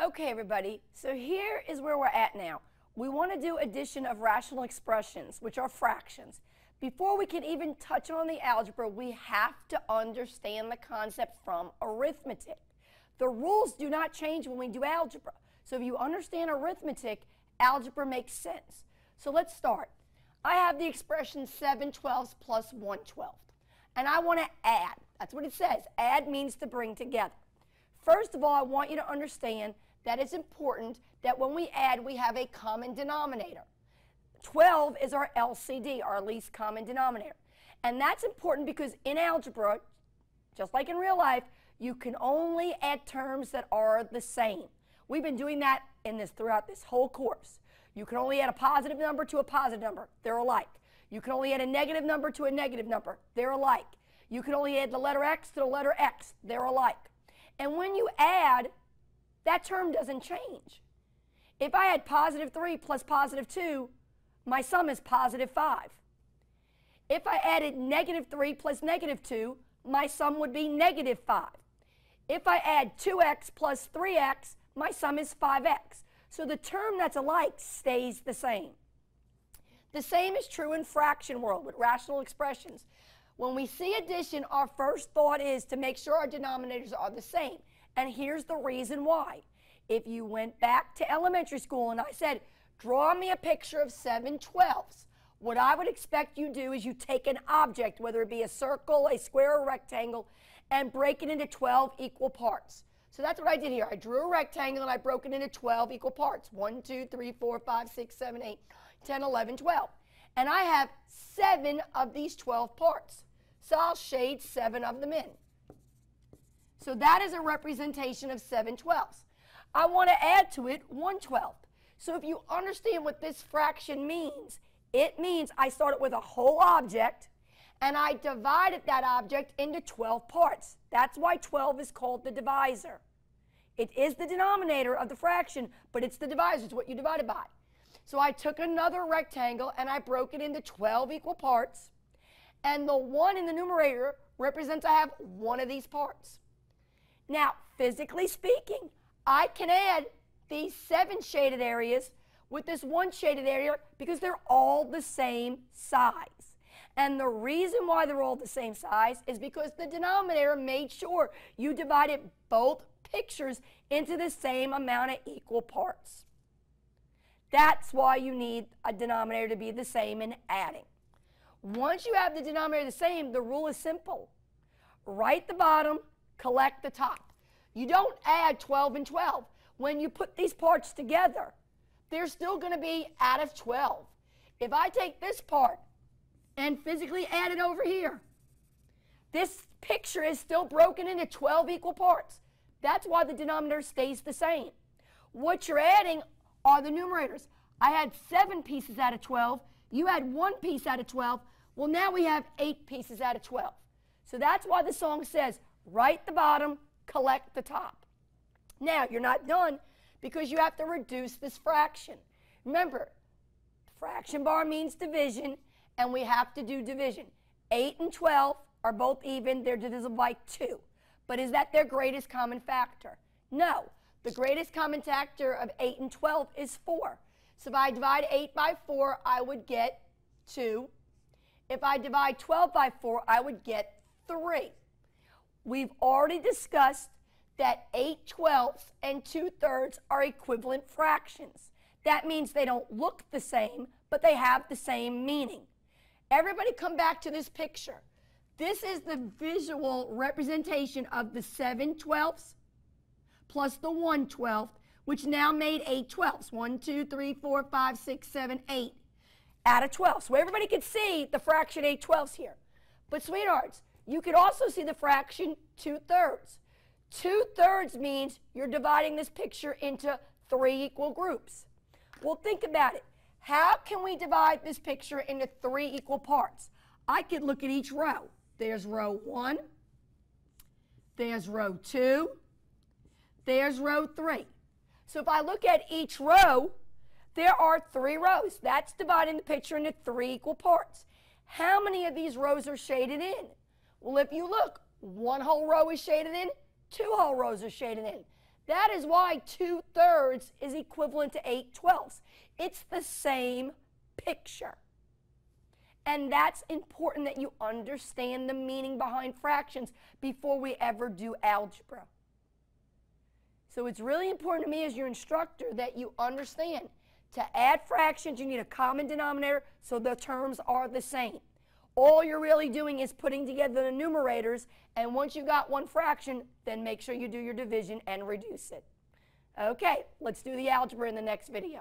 Okay, everybody, so here is where we're at now. We want to do addition of rational expressions, which are fractions. Before we can even touch on the algebra, we have to understand the concept from arithmetic. The rules do not change when we do algebra. So if you understand arithmetic, algebra makes sense. So let's start. I have the expression 7/12 plus 1/12. And I want to add. That's what it says. Add means to bring together. First of all, I want you to understand that it's important that when we add, we have a common denominator. 12 is our LCD, our least common denominator. And that's important because in algebra, just like in real life, you can only add terms that are the same. We've been doing that throughout this whole course. You can only add a positive number to a positive number. They're alike. You can only add a negative number to a negative number. They're alike. You can only add the letter X to the letter X. They're alike. And when you add, that term doesn't change. If I had positive 3 plus positive 2, my sum is positive 5. If I added negative 3 plus negative 2, my sum would be negative 5. If I add 2x plus 3x, my sum is 5x. So the term that's alike stays the same. The same is true in fraction world with rational expressions. When we see addition, our first thought is to make sure our denominators are the same. And here's the reason why. If you went back to elementary school and I said, draw me a picture of 7/12, what I would expect you do is you take an object, whether it be a circle, a square, or a rectangle, and break it into 12 equal parts. So that's what I did here. I drew a rectangle and I broke it into 12 equal parts. 1, 2, 3, 4, 5, 6, 7, 8, 10, 11, 12. And I have 7 of these 12 parts. So I'll shade 7 of them in. So that is a representation of 7/12. I want to add to it 1/12. So if you understand what this fraction means, it means I started with a whole object and I divided that object into 12 parts. That's why 12 is called the divisor. It is the denominator of the fraction, but it's the divisor. It's what you divide it by. So I took another rectangle and I broke it into 12 equal parts. And the 1 in the numerator represents I have one of these parts. Now, physically speaking, I can add these 7 shaded areas with this 1 shaded area because they're all the same size. And the reason why they're all the same size is because the denominator made sure you divided both pictures into the same amount of equal parts. That's why you need a denominator to be the same in adding. Once you have the denominator the same, the rule is simple. Write the bottom, collect the top. You don't add 12 and 12. When you put these parts together, they're still going to be out of 12. If I take this part and physically add it over here, this picture is still broken into 12 equal parts. That's why the denominator stays the same. What you're adding are the numerators. I had 7 pieces out of 12. You had 1 piece out of 12. Well, now we have 8 pieces out of 12. So that's why the song says, write the bottom, collect the top. Now, you're not done because you have to reduce this fraction. Remember, fraction bar means division, and we have to do division. 8 and 12 are both even. They're divisible by 2. But is that their greatest common factor? No. The greatest common factor of 8 and 12 is 4. So if I divide 8 by 4, I would get 2. If I divide 12 by 4, I would get 3. We've already discussed that 8/12 and 2/3 are equivalent fractions. That means they don't look the same, but they have the same meaning. Everybody come back to this picture. This is the visual representation of the 7/12 plus the 1/12, which now made 8/12. 1, 2, 3, 4, 5, 6, 7, 8 out of 12. So everybody could see the fraction 8/12 here. But sweethearts, you could also see the fraction 2/3. 2/3 means you're dividing this picture into 3 equal groups. Well, think about it. How can we divide this picture into 3 equal parts? I could look at each row. There's row 1. There's row 2. There's row 3. So if I look at each row, there are 3 rows. That's dividing the picture into 3 equal parts. How many of these rows are shaded in? Well, if you look, one whole row is shaded in, two whole rows are shaded in. That is why 2/3 is equivalent to 8/12. It's the same picture. And that's important that you understand the meaning behind fractions before we ever do algebra. So it's really important to me as your instructor that you understand to add fractions, you need a common denominator so the terms are the same. All you're really doing is putting together the numerators, and once you got one fraction, then make sure you do your division and reduce it. Okay, let's do the algebra in the next video.